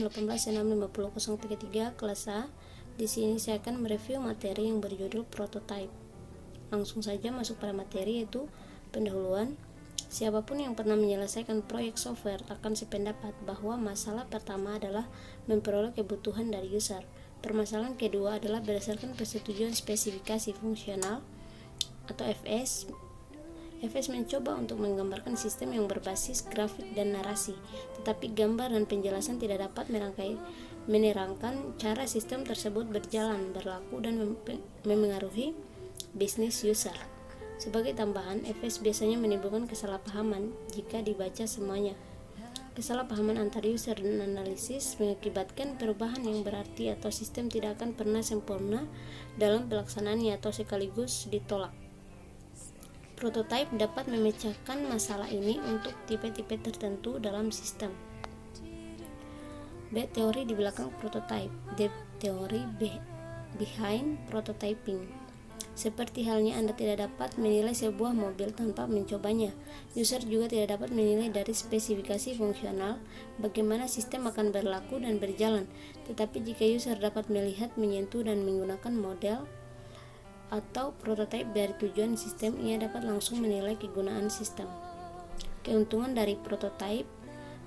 1865033 kelas A. Di sini saya akan mereview materi yang berjudul prototype. Langsung saja masuk pada materi, yaitu pendahuluan. Siapapun yang pernah menyelesaikan proyek software akan sependapat bahwa masalah pertama adalah memperoleh kebutuhan dari user. Permasalahan kedua adalah berdasarkan persetujuan spesifikasi fungsional atau FS. FS mencoba untuk menggambarkan sistem yang berbasis grafik dan narasi, tetapi gambar dan penjelasan tidak dapat menerangkan cara sistem tersebut berjalan, berlaku, dan memengaruhi bisnis user. Sebagai tambahan, FS biasanya menimbulkan kesalahpahaman jika dibaca semuanya. Kesalahpahaman antar user dan analisis mengakibatkan perubahan yang berarti atau sistem tidak akan pernah sempurna dalam pelaksanaannya atau sekaligus ditolak. Prototype dapat memecahkan masalah ini untuk tipe-tipe tertentu dalam sistem. B. Teori di belakang prototype. The theory behind prototyping. Seperti halnya Anda tidak dapat menilai sebuah mobil tanpa mencobanya, user juga tidak dapat menilai dari spesifikasi fungsional bagaimana sistem akan berlaku dan berjalan. Tetapi jika user dapat melihat, menyentuh, dan menggunakan model atau prototipe dari tujuan sistem, ia dapat langsung menilai kegunaan sistem. Keuntungan dari prototipe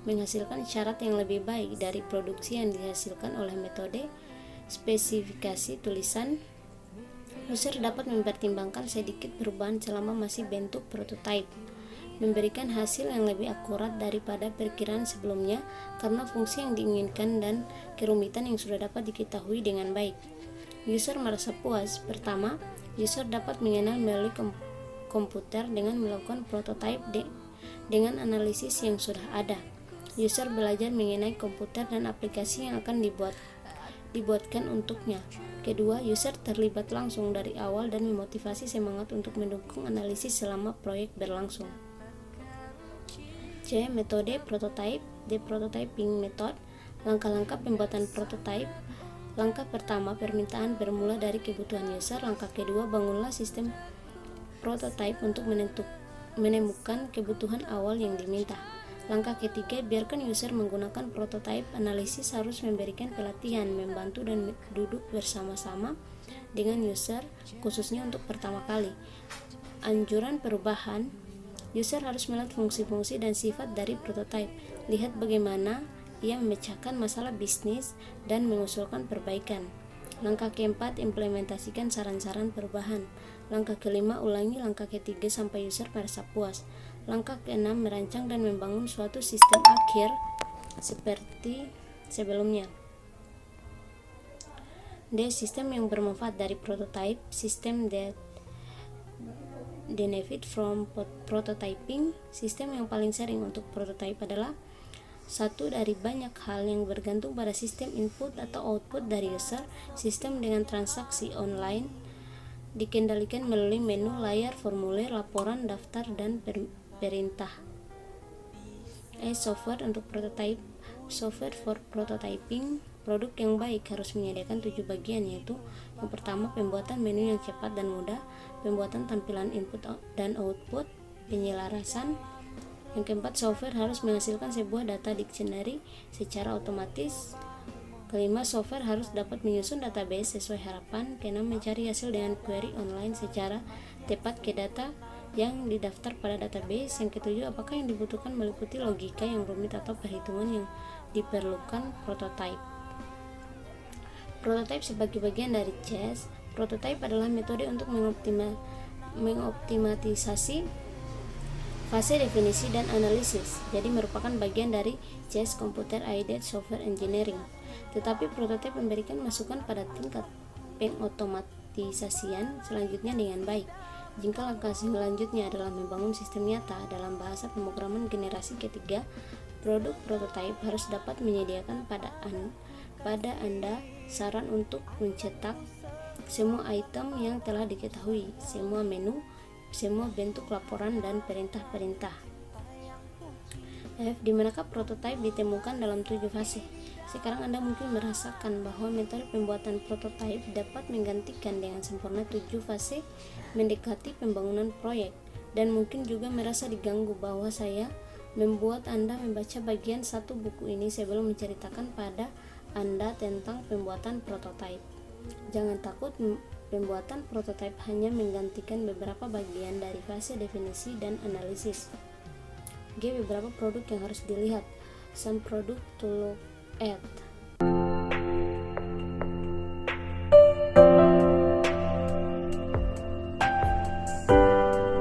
menghasilkan syarat yang lebih baik dari produksi yang dihasilkan oleh metode spesifikasi tulisan. User dapat mempertimbangkan sedikit perubahan selama masih bentuk prototipe, memberikan hasil yang lebih akurat daripada perkiraan sebelumnya karena fungsi yang diinginkan dan kerumitan yang sudah dapat diketahui dengan baik. User merasa puas. Pertama, user dapat mengenal melalui komputer dengan melakukan prototype dengan analisis yang sudah ada. User belajar mengenai komputer dan aplikasi yang akan dibuatkan untuknya. Kedua, user terlibat langsung dari awal dan memotivasi semangat untuk mendukung analisis selama proyek berlangsung. C. Metode prototype. The prototyping method. Langkah-langkah pembuatan prototype. Langkah pertama, permintaan bermula dari kebutuhan user. Langkah kedua, bangunlah sistem prototype untuk menemukan kebutuhan awal yang diminta. Langkah ketiga, biarkan user menggunakan prototype. Analisis harus memberikan pelatihan, membantu, dan duduk bersama-sama dengan user, khususnya untuk pertama kali. Anjuran perubahan, user harus melihat fungsi-fungsi dan sifat dari prototype. Lihat bagaimana ia memecahkan masalah bisnis dan mengusulkan perbaikan. Langkah keempat, implementasikan saran-saran perubahan. Langkah kelima, ulangi langkah ketiga sampai user merasa puas. Langkah keenam, merancang dan membangun suatu sistem akhir seperti sebelumnya. D. Sistem yang bermanfaat dari prototype. Sistem that benefit from prototyping. Sistem yang paling sering untuk prototype adalah satu dari banyak hal yang bergantung pada sistem input atau output dari user. Sistem dengan transaksi online dikendalikan melalui menu, layar, formulir, laporan, daftar, dan perintah. Software untuk prototype. Software for prototyping. Produk yang baik harus menyediakan 7 bagian, yaitu yang pertama, pembuatan menu yang cepat dan mudah, pembuatan tampilan input dan output, penyelarasan. Yang keempat, software harus menghasilkan sebuah data dictionary secara otomatis. Kelima, software harus dapat menyusun database sesuai harapan. Keenam, mencari hasil dengan query online secara tepat ke data yang didaftar pada database. Yang ketujuh, apakah yang dibutuhkan meliputi logika yang rumit atau perhitungan yang diperlukan prototype. Prototype sebagai bagian dari CES. Prototype adalah metode untuk mengoptimisasi fase definisi dan analisis, jadi merupakan bagian dari CES, Computer Aided Software Engineering. Tetapi prototype memberikan masukan pada tingkat pengotomatisasian selanjutnya dengan baik. Jika langkah selanjutnya adalah membangun sistem nyata dalam bahasa pemrograman generasi ketiga, produk prototype harus dapat menyediakan pada Anda saran untuk mencetak semua item yang telah diketahui, semua menu, semua bentuk laporan, dan perintah-perintah. F. Di manakah prototype ditemukan dalam 7 fase? Sekarang Anda mungkin merasakan bahwa metode pembuatan prototype dapat menggantikan dengan sempurna 7 fase mendekati pembangunan proyek, dan mungkin juga merasa diganggu bahwa saya membuat Anda membaca bagian satu buku ini sebelum menceritakan pada Anda tentang pembuatan prototipe. Jangan takut, pembuatan prototipe hanya menggantikan beberapa bagian dari fase definisi dan analisis. Beberapa produk yang harus dilihat. Some product to look at.